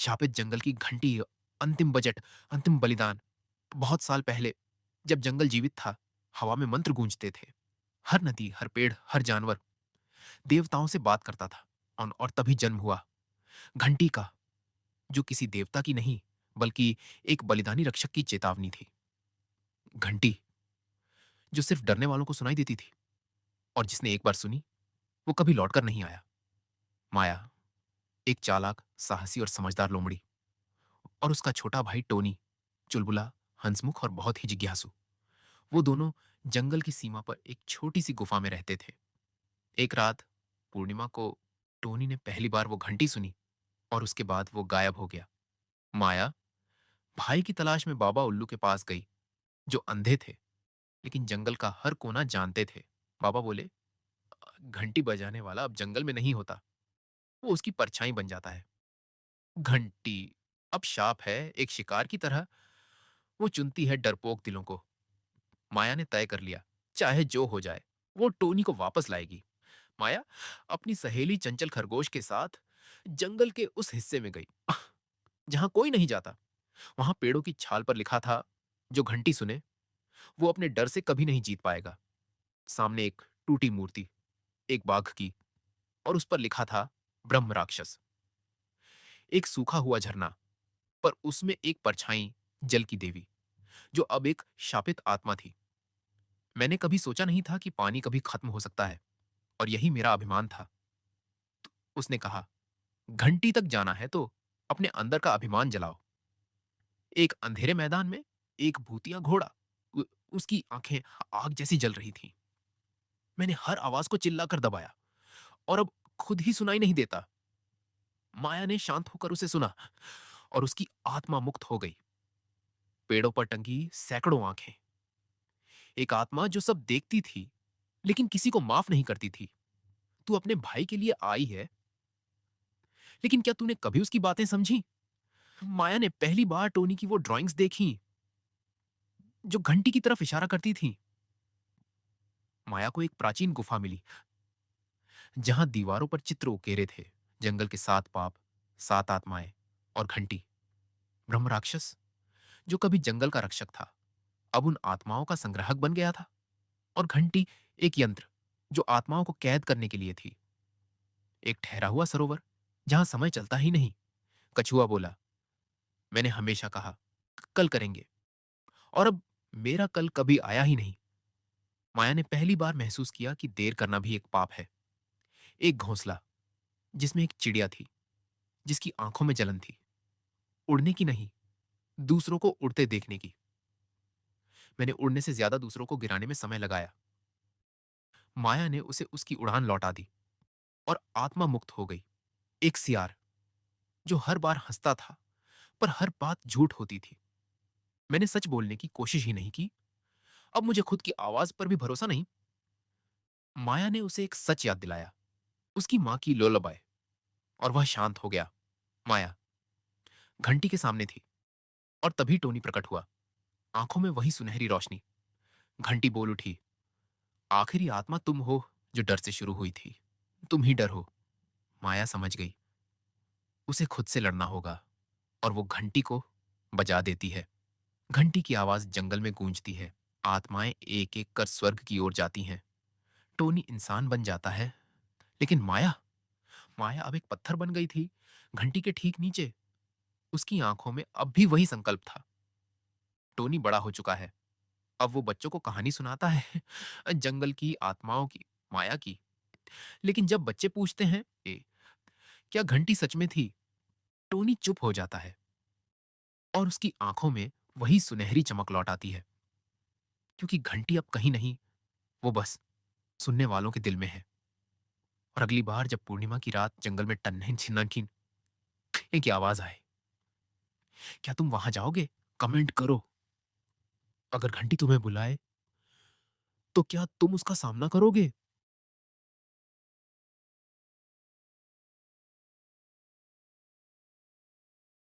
शापित जंगल की घंटी, अंतिम बजट, अंतिम बलिदान। बहुत साल पहले, जब जंगल जीवित था, हवा में मंत्र गूंजते थे। हर नदी, हर पेड़, हर जानवर देवताओं से बात करता था। और तभी जन्म हुआ घंटी का, जो किसी देवता की नहीं, बल्कि एक बलिदानी रक्षक की चेतावनी थी। घंटी, जो सिर्फ डरने वालों को सुनाई देती थी, और जिसने एक बार सुनी, वो कभी लौटकर नहीं आया। माया, एक चालाक, साहसी और समझदार लोमड़ी, और उसका छोटा भाई टोनी, चुलबुला, हंसमुख और बहुत ही जिज्ञासु। वो दोनों जंगल की सीमा पर एक छोटी सी गुफा में रहते थे। एक रात, पूर्णिमा को, टोनी ने पहली बार वो घंटी सुनी, और उसके बाद वो गायब हो गया। माया भाई की तलाश में बाबा उल्लू के पास गई, जो अंधे थे, लेकिन जंगल का हर कोना जानते थे। बाबा बोले, घंटी बजाने वाला अब जंगल में नहीं होता, वो उसकी परछाई बन जाता है। घंटी अब शाप है, एक शिकार की तरह। वो चुनती है डरपोक दिलों को। माया ने तय कर लिया, चाहे जो हो जाए, वो टोनी को वापस लाएगी। माया अपनी सहेली चंचल खरगोश के साथ जंगल के उस हिस्से में गई जहां कोई नहीं जाता। वहां पेड़ों की छाल पर लिखा था, जो घंटी सुने, वो अपने डर से कभी नहीं जीत पाएगा। सामने एक टूटी मूर्ति, एक बाघ की, और उस पर लिखा था, ब्रह्म राक्षस। एक सूखा हुआ झरना, पर उसमें एक परछाई, जल की देवी, जो अब एक शापित आत्मा थी। मैंने कभी सोचा नहीं था कि पानी कभी खत्म हो सकता है, और यही मेरा अभिमान था। उसने कहा, घंटी तक जाना है तो अपने अंदर का अभिमान जलाओ। एक अंधेरे मैदान में एक भूतिया घोड़ा, उ- उसकी आंखें आग जैसी जल रही थीं। मैंने हर आवाज को चिल्लाकर दबाया, और अब खुद ही सुनाई नहीं देता। माया ने शांत होकर उसे सुना, और उसकी आत्मा मुक्त हो गई। पेड़ों पर टंगी सैकड़ों आंखें, एक आत्मा जो सब देखती थी, लेकिन किसी को माफ नहीं करती थी। तू अपने भाई के लिए आई है, लेकिन क्या तूने कभी उसकी बातें समझी? माया ने पहली बार टोनी की वो ड्राइंग्स देखी, जो घंटी की तरफ इशारा करती थी। माया को एक प्राचीन गुफा मिली, जहां दीवारों पर चित्र उकेरे थे, जंगल के 7 पाप, 7 आत्माएं, और घंटी, ब्रह्म राक्षस, जो कभी जंगल का रक्षक था, अब उन आत्माओं का संग्राहक बन गया था। और घंटी, एक यंत्र, जो आत्माओं को कैद करने के लिए थी। एक ठहरा हुआ सरोवर, जहां समय चलता ही नहीं। कछुआ बोला, मैंने हमेशा कहा, कल करेंगे, और अब मेरा कल कभी आया ही नहीं। माया ने पहली बार महसूस किया कि देर करना भी एक पाप है। एक घोंसला, जिसमें एक चिड़िया थी, जिसकी आंखों में जलन थी, उड़ने की नहीं, दूसरों को उड़ते देखने की। मैंने उड़ने से ज्यादा दूसरों को गिराने में समय लगाया। माया ने उसे उसकी उड़ान लौटा दी, और आत्मा मुक्त हो गई। एक सियार, जो हर बार हंसता था, पर हर बात झूठ होती थी। मैंने सच बोलने की कोशिश ही नहीं की। अब मुझे खुद की आवाज पर भी भरोसा नहीं। माया ने उसे एक सच याद दिलाया, उसकी मां की लोलाबाई, और वह शांत हो गया। माया घंटी के सामने थी, और तभी टोनी प्रकट हुआ, आंखों में वही सुनहरी रोशनी। घंटी बोल उठी, आखिरी आत्मा तुम हो, जो डर से शुरू हुई थी। तुम ही डर हो। माया समझ गई, उसे खुद से लड़ना होगा, और वो घंटी को बजा देती है। घंटी की आवाज जंगल में गूंजती है, आत्माएं एक एक कर स्वर्ग की ओर जाती हैं। टोनी इंसान बन जाता है, लेकिन माया, माया अब एक पत्थर बन गई थी, घंटी के ठीक नीचे। उसकी आंखों में अब भी वही संकल्प था। टोनी बड़ा हो चुका है, अब वो बच्चों को कहानी सुनाता है, जंगल की, आत्माओं की, माया की। लेकिन जब बच्चे पूछते हैं, क्या घंटी सच में थी?" टोनी चुप हो जाता है, और उसकी आंखों में वही सुनहरी चमक लौट आती है। क्योंकि घंटी अब कहीं नहीं, वो बस सुनने वालों के दिल में है। और अगली बार जब पूर्णिमा की रात जंगल में टन्नन छिन्नकी की आवाज आए, क्या तुम वहां जाओगे? कमेंट करो। अगर घंटी तुम्हें बुलाए, तो क्या तुम उसका सामना करोगे?